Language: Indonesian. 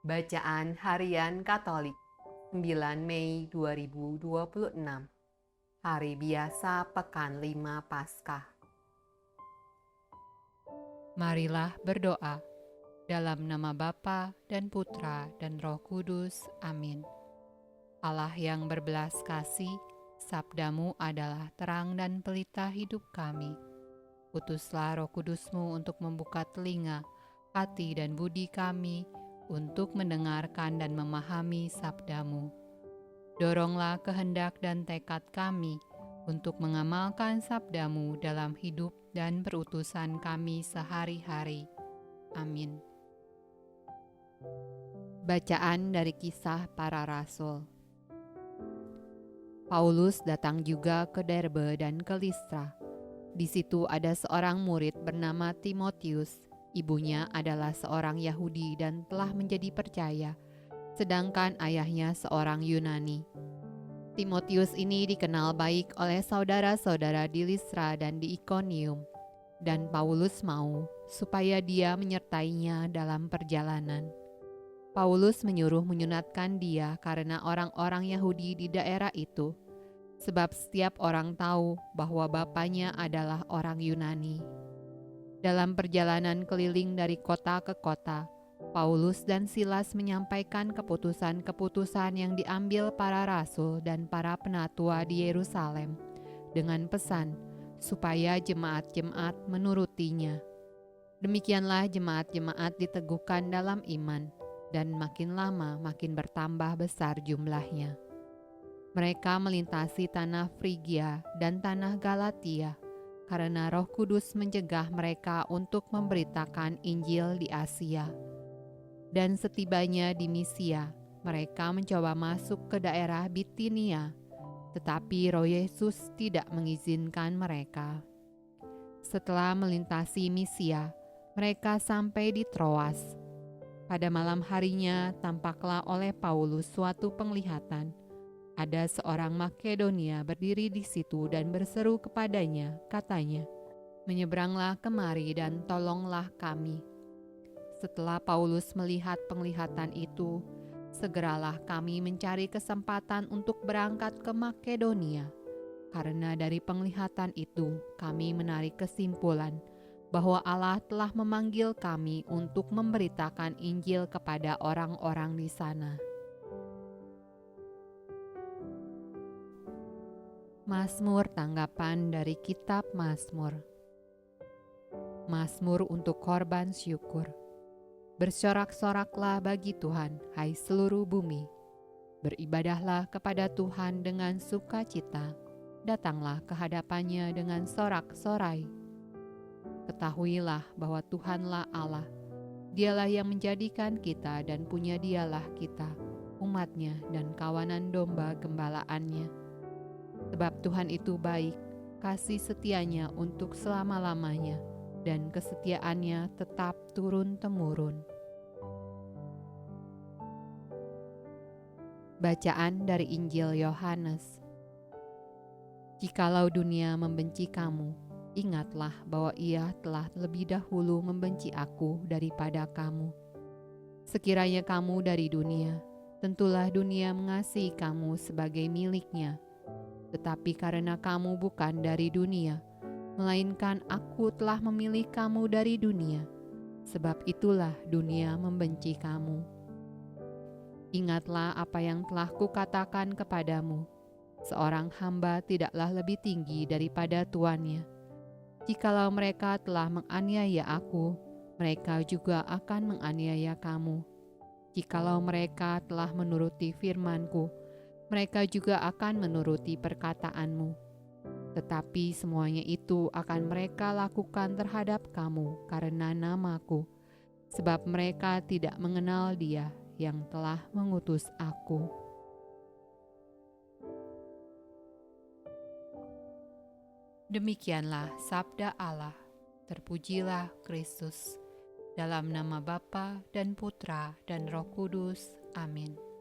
Bacaan Harian Katolik 9 Mei 2026 Hari Biasa Pekan 5 Paskah. Marilah berdoa dalam nama Bapa dan Putra dan Roh Kudus. Amin. Allah yang berbelas kasih, sabdamu adalah terang dan pelita hidup kami. Utuslah Roh Kudusmu untuk membuka telinga, hati dan budi kami untuk mendengarkan dan memahami sabdamu. Doronglah kehendak dan tekad kami untuk mengamalkan sabdamu dalam hidup dan berutusan kami sehari-hari. Amin. Bacaan dari Kisah Para Rasul. Paulus datang juga ke Derbe dan ke Listra. Di situ ada seorang murid bernama Timotius. Ibunya adalah seorang Yahudi dan telah menjadi percaya, sedangkan ayahnya seorang Yunani. Timotius ini dikenal baik oleh saudara-saudara di Listra dan di Ikonium, dan Paulus mau supaya dia menyertainya dalam perjalanan. Paulus menyuruh menyunatkan dia karena orang-orang Yahudi di daerah itu, sebab setiap orang tahu bahwa bapaknya adalah orang Yunani. Dalam perjalanan keliling dari kota ke kota, Paulus dan Silas menyampaikan keputusan-keputusan yang diambil para rasul dan para penatua di Yerusalem dengan pesan supaya jemaat-jemaat menurutinya. Demikianlah jemaat-jemaat diteguhkan dalam iman, dan makin lama makin bertambah besar jumlahnya. Mereka melintasi tanah Frigia dan tanah Galatia, karena Roh Kudus mencegah mereka untuk memberitakan Injil di Asia. Dan setibanya di Misia, mereka mencoba masuk ke daerah Bitinia, tetapi Roh Yesus tidak mengizinkan mereka. Setelah melintasi Misia, mereka sampai di Troas. Pada malam harinya tampaklah oleh Paulus suatu penglihatan. Ada seorang Makedonia berdiri di situ dan berseru kepadanya, katanya, "Menyeberanglah kemari dan tolonglah kami." Setelah Paulus melihat penglihatan itu, segeralah kami mencari kesempatan untuk berangkat ke Makedonia. Karena dari penglihatan itu kami menarik kesimpulan bahwa Allah telah memanggil kami untuk memberitakan Injil kepada orang-orang di sana. Mazmur tanggapan dari Kitab Mazmur. Mazmur untuk korban syukur. Bersorak-soraklah bagi Tuhan, hai seluruh bumi. Beribadahlah kepada Tuhan dengan sukacita. Datanglah ke hadapannya dengan sorak-sorai. Ketahuilah bahwa Tuhanlah Allah. Dialah yang menjadikan kita dan punya dialah kita, umatnya dan kawanan domba gembalaannya. Sebab Tuhan itu baik, kasih setianya untuk selama-lamanya, dan kesetiaannya tetap turun-temurun. Bacaan dari Injil Yohanes. Jikalau dunia membenci kamu, ingatlah bahwa ia telah lebih dahulu membenci aku daripada kamu. Sekiranya kamu dari dunia, tentulah dunia mengasihi kamu sebagai miliknya. Tetapi karena kamu bukan dari dunia, melainkan aku telah memilih kamu dari dunia, sebab itulah dunia membenci kamu. Ingatlah apa yang telah kukatakan kepadamu, seorang hamba tidaklah lebih tinggi daripada tuannya. Jikalau mereka telah menganiaya aku, mereka juga akan menganiaya kamu. Jikalau mereka telah menuruti firman-Ku, mereka juga akan menuruti perkataanmu. Tetapi semuanya itu akan mereka lakukan terhadap kamu karena nama-Ku, sebab mereka tidak mengenal Dia yang telah mengutus aku. Demikianlah sabda Allah. Terpujilah Kristus. Dalam nama Bapa dan Putra dan Roh Kudus. Amin.